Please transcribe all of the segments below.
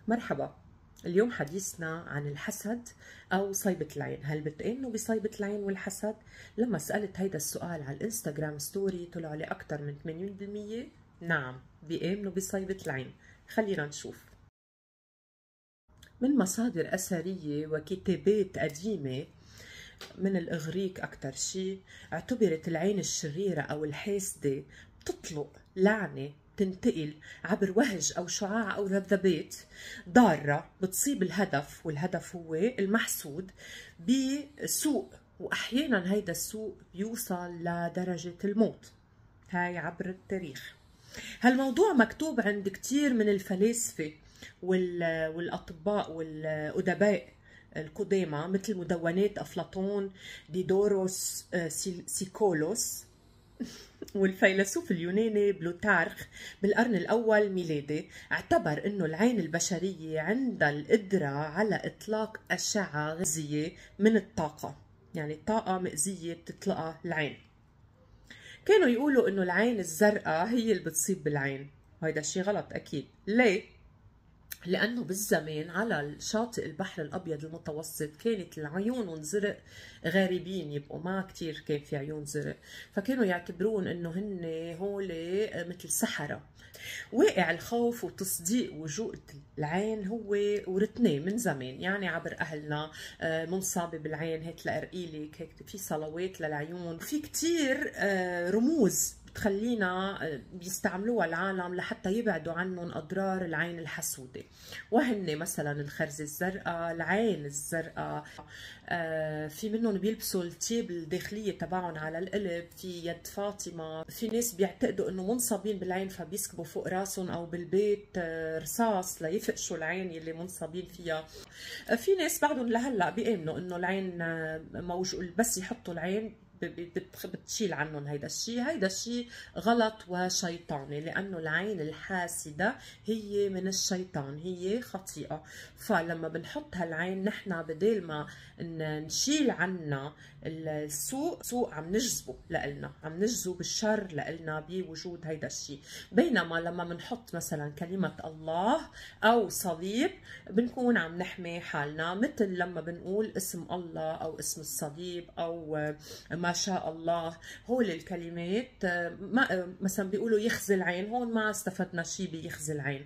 مرحبا. اليوم حديثنا عن الحسد أو صيبة العين. هل بتآمنوا بصيبة العين والحسد؟ لما سألت هيدا السؤال على الانستغرام ستوري طلع لي أكثر من 80% نعم بيآمنوا بصيبة العين. خلينا نشوف. من مصادر أثرية وكتابات قديمة من الإغريق أكثر شيء، اعتبرت العين الشريرة أو الحاسدة بتطلق لعنة تنتقل عبر وهج أو شعاع أو ذبذبات ضارة بتصيب الهدف، والهدف هو المحسود بسوء، وأحيانا هيدا السوء يوصل لدرجة الموت. هاي عبر التاريخ. هالموضوع مكتوب عند كتير من الفلاسفة والأطباء والأدباء القدامى، مثل مدونات أفلاطون، ديدوروس سيكولوس، والفيلسوف اليوناني بلوتارخ بالقرن الأول ميلادي. اعتبر أنه العين البشرية عندها القدرة على إطلاق أشعة غازية من الطاقة، يعني طاقة مأزية بتطلقها العين. كانوا يقولوا أنه العين الزرقاء هي اللي بتصيب بالعين، وهذا الشيء غلط أكيد. ليه؟ لأنه بالزمان على شاطئ البحر الأبيض المتوسط كانت العيون زرق غاربين، يبقوا ما كتير كان في عيون زرق، فكانوا يعتبرون أنه هن هولي مثل سحرة. واقع الخوف وتصديق وجود العين هو ورثناه من زمان، يعني عبر أهلنا منصابة بالعين هيك لأرقيلك، هيك في صلوات للعيون، في كتير رموز بتخلينا بيستعملوها العالم لحتى يبعدوا عنهم أضرار العين الحسودة، وهن مثلا الخرزة الزرقاء، العين الزرقاء، في منهم بيلبسوا التيب الداخلية تبعهم على القلب، في يد فاطمة. في ناس بيعتقدوا انه منصابين بالعين فبيسكبوا فوق راسهم او بالبيت رصاص ليفقشوا العين اللي منصابين فيها. في ناس بعدهم لهلا بيامنوا انه العين موجود، بس يحطوا العين بتشيل عنهم هيدا الشيء غلط وشيطاني، لأنه العين الحاسدة هي من الشيطان، هي خطيئة. فلما بنحط هالعين نحن بدل ما نشيل عنا السوء عم نجذبه لإلنا، عم نجذب الشر لإلنا بوجود هيدا الشيء. بينما لما بنحط مثلا كلمة الله أو صليب بنكون عم نحمي حالنا، مثل لما بنقول اسم الله أو اسم الصليب أو ما شاء الله. هول الكلمات مثلا بيقولوا يخزي العين، هون ما استفدنا شيء بيخزي العين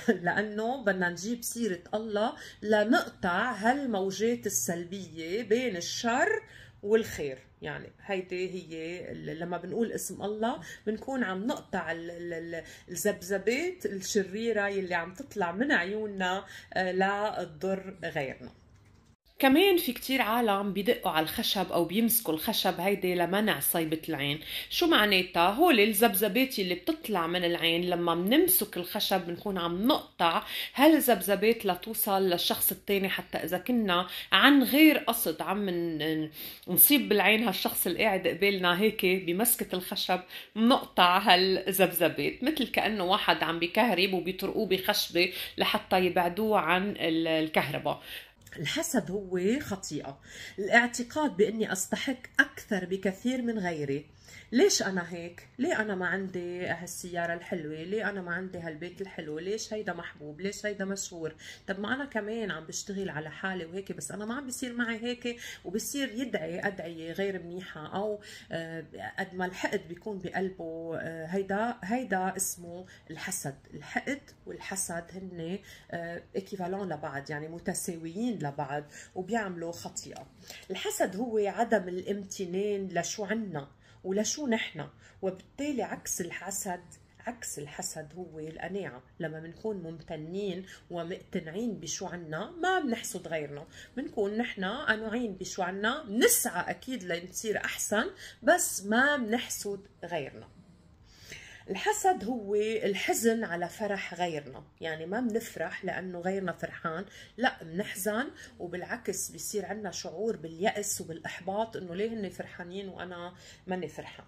لأنه بدنا نجيب سيرة الله لنقطع هالموجات السلبية بين الشر والخير. يعني هيدي هي لما بنقول اسم الله بنكون عم نقطع الذبذبات الشريرة اللي عم تطلع من عيوننا لتضر غيرنا. كمان في كتير عالم بيدقوا على الخشب او بيمسكوا الخشب هيدي لمنع صيبة العين. شو معناتها؟ هول الذبذبات اللي بتطلع من العين لما بنمسك الخشب بنكون عم نقطع هالذبذبات لتوصل للشخص التاني، حتى اذا كنا عن غير قصد عم نصيب بالعين هالشخص اللي قاعد قبالنا، هيك بمسكة الخشب بنقطع هالذبذبات، مثل كأنه واحد عم بيكهرب وبيطرقوه بخشبة لحتى يبعدوه عن الكهرباء. الحسد هو خطيئة، الاعتقاد بأني أستحق أكثر بكثير من غيري. ليش أنا هيك؟ ليه أنا ما عندي هالسيارة الحلوة؟ ليه أنا ما عندي هالبيت الحلو؟ ليش هيدا محبوب؟ ليش هيدا مشهور؟ طب ما أنا كمان عم بشتغل على حالي وهيك، بس أنا ما عم بيصير معي هيك، وبصير يدعي أدعية غير منيحة، أو قد ما الحقد بيكون بقلبه. هيدا اسمه الحسد. الحقد والحسد هن ايكيفالون لبعض، يعني متساويين لبعض وبيعملوا خطيئة. الحسد هو عدم الامتنان لشو عنا ولشو نحن، وبالتالي عكس الحسد هو القناعة. لما بنكون ممتنين ومقتنعين بشو عنا ما بنحسد غيرنا، بنكون نحن قنوعين بشو عنا، بنسعى أكيد لنصير أحسن بس ما بنحسد غيرنا. الحسد هو الحزن على فرح غيرنا، يعني ما بنفرح لأنه غيرنا فرحان، لا بنحزن، وبالعكس بيصير عنا شعور باليأس وبالإحباط إنه ليه هن فرحانين وأنا ماني فرحان.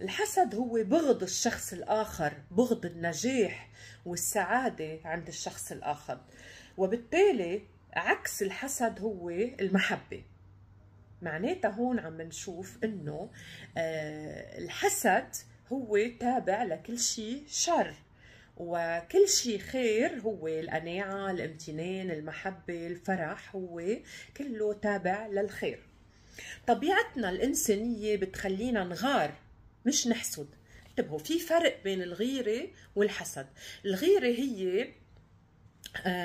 الحسد هو بغض الشخص الآخر، بغض النجاح والسعادة عند الشخص الآخر، وبالتالي عكس الحسد هو المحبة. معناتها هون عم نشوف إنه الحسد هو تابع لكل شيء شر، وكل شيء خير هو القناعة، الامتنان، المحبة، الفرح، هو كله تابع للخير. طبيعتنا الإنسانية بتخلينا نغار مش نحسد. انتبهوا، في فرق بين الغيرة والحسد. الغيرة هي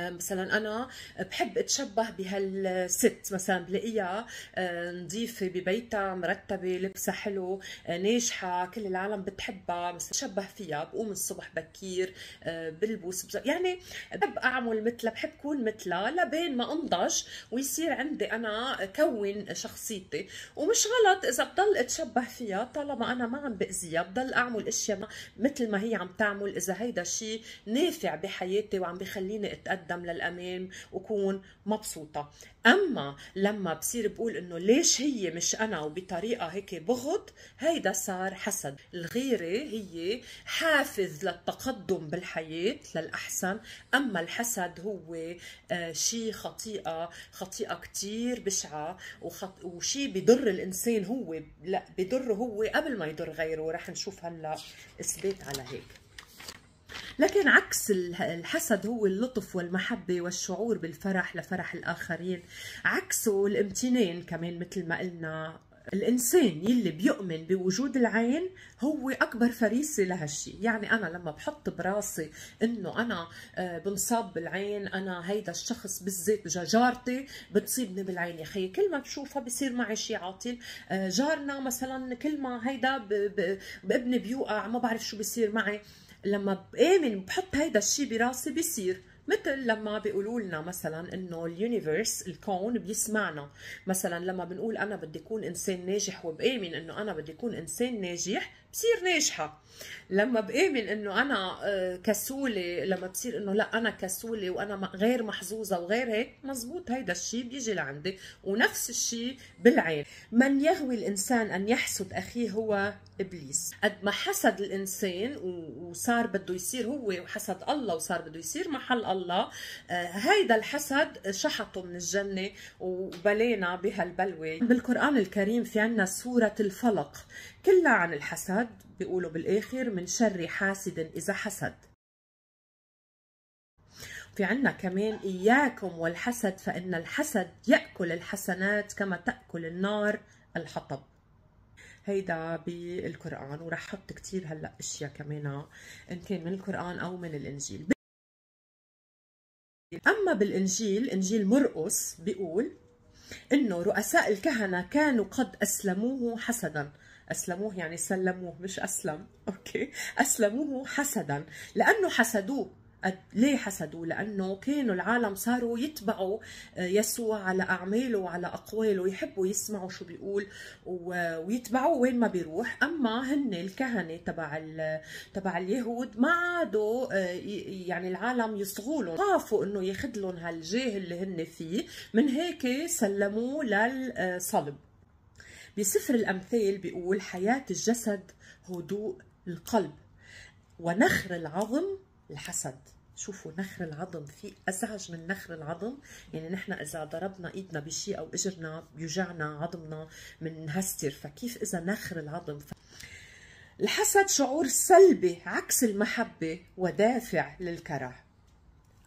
مثلا انا بحب اتشبه بهالست، مثلا بلاقيها نظيفه ببيتها، مرتبه، لبسها حلو، ناجحه، كل العالم بتحبها، مثلا بشبه فيها، بقوم الصبح بكير، بلبس يعني بحب اعمل مثلها، بحب كون مثلها لبين ما انضج ويصير عندي انا كون شخصيتي. ومش غلط اذا بضل اتشبه فيها طالما انا ما عم باذيها، بضل اعمل اشياء مثل ما هي عم تعمل، اذا هيدا الشيء نافع بحياتي وعم بخليني اتقدم للامام وكون مبسوطه. اما لما بصير بقول انه ليش هي مش انا وبطريقه هيك بغض، هيدا صار حسد. الغيره هي حافز للتقدم بالحياه للاحسن، اما الحسد هو شيء خطيئه كثير بشعه، وشيء بضر الانسان، هو لا بضره هو قبل ما يضر غيره، ورح نشوف هلا اثبات على هيك. لكن عكس الحسد هو اللطف والمحبة والشعور بالفرح لفرح الآخرين، عكسه الامتنان كمان. مثل ما قلنا، الإنسان يلي بيؤمن بوجود العين هو أكبر فريسة لهالشي. يعني أنا لما بحط براسي إنه أنا بنصاب بالعين، أنا هيدا الشخص بالذات جارتي بتصيبني بالعين، يا خي كل ما بشوفها بصير معي شي عاطل، جارنا مثلا كل ما هيدا بابني بيوقع ما بعرف شو بصير معي. لما بآمن بحط هيدا الشيء براسي بيصير. مثل لما بيقولوا لنا مثلا انه اليونيفيرس، الكون بيسمعنا. مثلا لما بنقول انا بدي اكون انسان ناجح وبآمن انه انا بدي اكون انسان ناجح، بصير ناجحه. لما بآمن انه انا كسوله، لما بصير انه لا انا كسوله وانا غير محظوظه وغير هيك، مزبوط هيدا الشيء بيجي لعندي. ونفس الشيء بالعين. من يغوي الانسان ان يحسد اخيه هو ابليس. قد ما حسد الانسان وصار بده يصير هو، وحسد الله وصار بده يصير محل الله، هيدا الحسد شحطه من الجنه وبلينا بهالبلوه. بالقران الكريم في عنا سوره الفلق كلها عن الحسد، بيقولوا بالاخر من شر حاسد اذا حسد. في عنا كمان إياكم والحسد فإن الحسد يأكل الحسنات كما تأكل النار الحطب. هيدا بالقرآن، ورح حط كتير هلأ اشياء كمان إن كان من القرآن أو من الإنجيل. أما بالإنجيل، إنجيل مرقس، بيقول إنه رؤساء الكهنة كانوا قد أسلموه حسدا. أسلموه يعني سلموه، مش أسلم، أوكي، أسلموه حسدا لأنه حسدوه. ليه حسدوا؟ لأنه كانوا العالم صاروا يتبعوا يسوع على أعماله وعلى أقواله، يحبوا يسمعوا شو بيقول ويتبعوا وين ما بيروح. أما هن الكهنة تبع اليهود ما عادوا يعني العالم يصغوا، خافوا إنه ياخذ لهم هالجاه اللي هن فيه، من هيك سلموه للصلب. بسفر الأمثال بيقول حياة الجسد هدوء القلب، ونخر العظم الحسد. شوفوا نخر العظم، في ازعج من نخر العظم؟ يعني نحن اذا ضربنا ايدنا بشيء او اجرنا بيوجعنا عظمنا منهستر، فكيف اذا نخر العظم؟ الحسد شعور سلبي عكس المحبه ودافع للكره.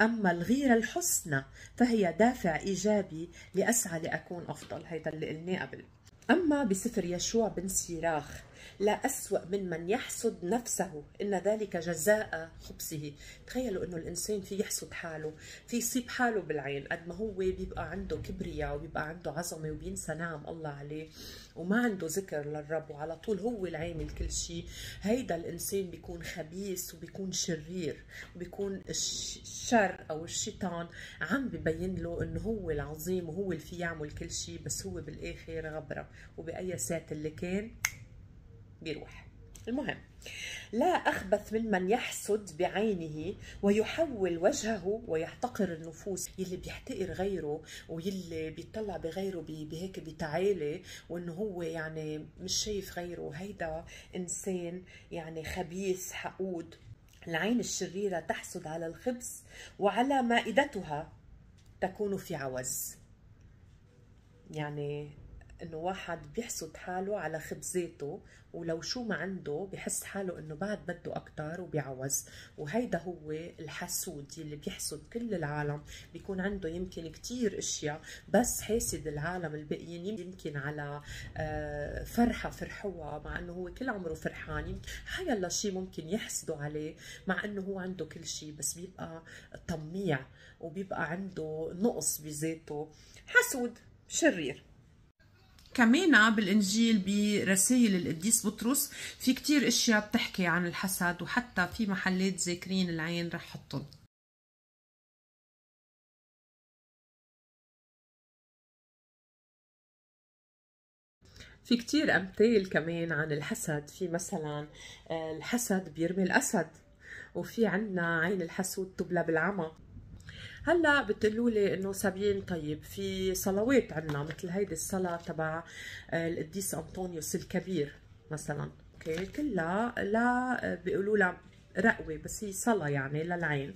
اما الغيره الحسنى فهي دافع ايجابي لاسعى لاكون افضل. هيدا اللي قلناه قبل. أما بسفر يشوع بن سيراخ لا أسوأ من يحسد نفسه إن ذلك جزاء خبثه. تخيلوا إنه الإنسان في يحسد حاله، في يصيب حاله بالعين، قد ما هو بيبقى عنده كبرياء وبيبقى عنده عظمة وبينسى نعم الله عليه وما عنده ذكر للرب وعلى طول هو العامل كل شيء. هيدا الإنسان بيكون خبيث وبيكون شرير، وبيكون الشر أو الشيطان عم ببين له إنه هو العظيم وهو اللي فيه يعمل كل شيء، بس هو بالآخر غبرة، وبأي ساعة اللي كان بيروح. المهم، لا أخبث من يحسد بعينه ويحول وجهه ويحتقر النفوس. يلي بيحتقر غيره ويلي بيطلع بغيره بهيك بتعالي، وإنه هو يعني مش شايف غيره، هيدا إنسان يعني خبيث حقود. العين الشريرة تحسد على الخبز وعلى مائدتها تكون في عوز. يعني انه واحد بيحسد حاله على خبزاته، ولو شو ما عنده بحس حاله انه بعد بده اكتر وبيعوز. وهيدا هو الحسود اللي بيحسد كل العالم، بيكون عنده يمكن كتير اشياء بس حاسد العالم الباقيين يمكن على فرحة فرحوها، مع انه هو كل عمره فرحان. حيلا شيء ممكن يحسدوا عليه مع انه هو عنده كل شيء، بس بيبقى طميع وبيبقى عنده نقص بذاته، حسود شرير. كمان بالإنجيل برسائل القديس بطرس في كتير اشياء بتحكي عن الحسد، وحتى في محلات ذاكرين العين رح حطهم. في كتير أمثال كمان عن الحسد. في مثلا الحسد بيرمي الأسد، وفي عنا عين الحسود تبلى بالعمى. هلا بتقولوا لي انه سابين، طيب في صلوات عنا مثل هيدي الصلاه تبع القديس انطونيوس الكبير مثلا، اوكي، كلها لا بيقولوا لها رقوة، بس هي صلاة يعني للعين.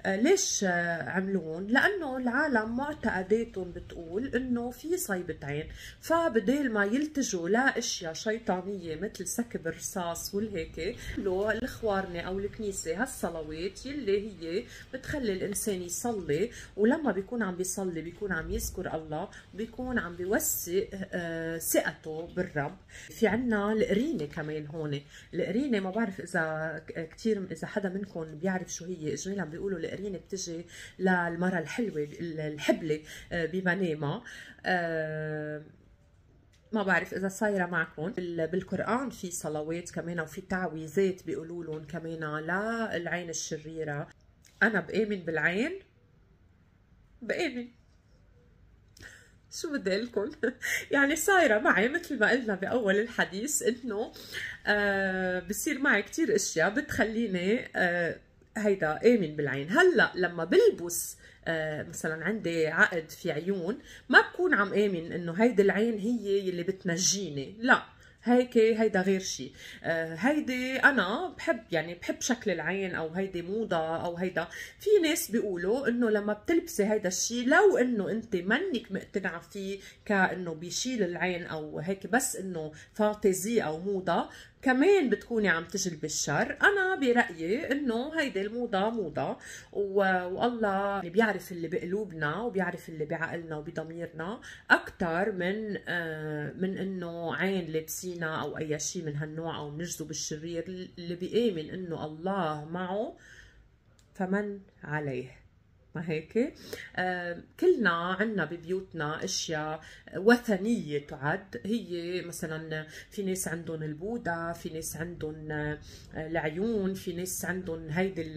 ليش عملون؟ لأنه العالم معتقداتهم بتقول إنه في صيبة عين، فبدال ما يلتجوا لأشياء شيطانية مثل سكب الرصاص والهيك، لو الخوارنة أو الكنيسة هالصلوات يلي هي بتخلي الإنسان يصلي، ولما بيكون عم بيصلي بيكون عم يذكر الله، بيكون عم بيوسع ثقته بالرب. في عنا القرينة كمان هون. القرينة ما بعرف إذا كتير إذا حدا منكم بيعرف شو هي. إجمالا بيقولوا القرينة بتجي للمرأة الحلوة الحبلة بمنامها. ما بعرف إذا صايرة معكم. بالقرآن في صلوات كمان وفي تعويذات بيقولوا لهم كمان للعين الشريرة. أنا بآمن بالعين، بآمن، شو بدي لكم يعني صايرة معي مثل ما قلنا بأول الحديث إنه بصير معي كتير أشياء بتخليني هيدا آمن بالعين. هلا لما بلبس مثلا عندي عقد في عيون، ما بكون عم آمن إنه هيدي العين هي اللي بتنجيني، لا، هيك هيدا غير شيء. هيدي انا بحب، يعني بحب شكل العين، او هيدي موضه، او هيدا. في ناس بيقولوا انه لما بتلبسي هيدا الشيء لو انه انت منك مقتنعه فيه كانه بيشيل العين او هيك، بس انه فانتزي او موضه، كمان بتكوني عم تجلبي الشر. انا برايي انه هيدي الموضه موضه، والله بيعرف اللي بقلوبنا وبيعرف اللي بعقلنا وبضميرنا اكثر من انه عين لابسينا او اي شيء من هالنوع، او نجذب الشرير. اللي بيآمن انه الله معه فمن عليه، ما هيك؟ كلنا عنا ببيوتنا اشياء وثنيه تعد. هي مثلا في ناس عندهم البوذا، في ناس عندهم العيون، في ناس عندهم هيدي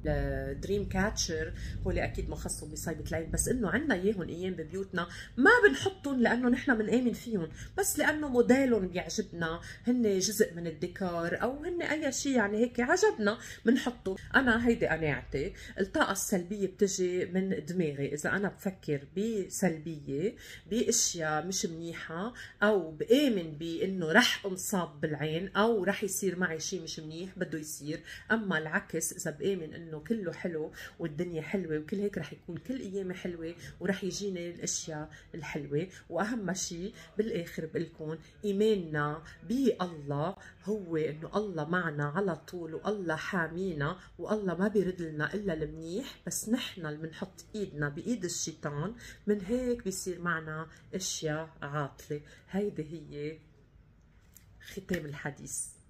الدريم كاتشر، هو اللي اكيد ما خصهم بصيبه العين، بس انه عنا اياهم ايام ببيوتنا، ما بنحطهم لانه نحن بنآمن فيهم، بس لانه موديلهم بيعجبنا، هن جزء من الديكور او هن اي شيء يعني هيك عجبنا بنحطه. انا هيدي قناعتي. الطاقه السلبيه بتجي من دماغي. اذا انا بفكر بسلبيه، باشياء مش منيحه، او بآمن بانه رح انصاب بالعين او رح يصير معي شيء مش منيح بده يصير. اما العكس، اذا بآمن انه كله حلو والدنيا حلوه وكل هيك، رح يكون كل ايامي حلوه ورح يجيني الاشياء الحلوه. واهم شيء بالاخر بقلكم، ايماننا بالله هو انه الله معنا على طول، والله حامينا، والله ما بيرد لنا الا المنيح، بس نحن اللي بنحط ايدنا بايد الشيطان، من هيك بيصير معنا اشياء عاطله. هيدي هي ختام الحديث.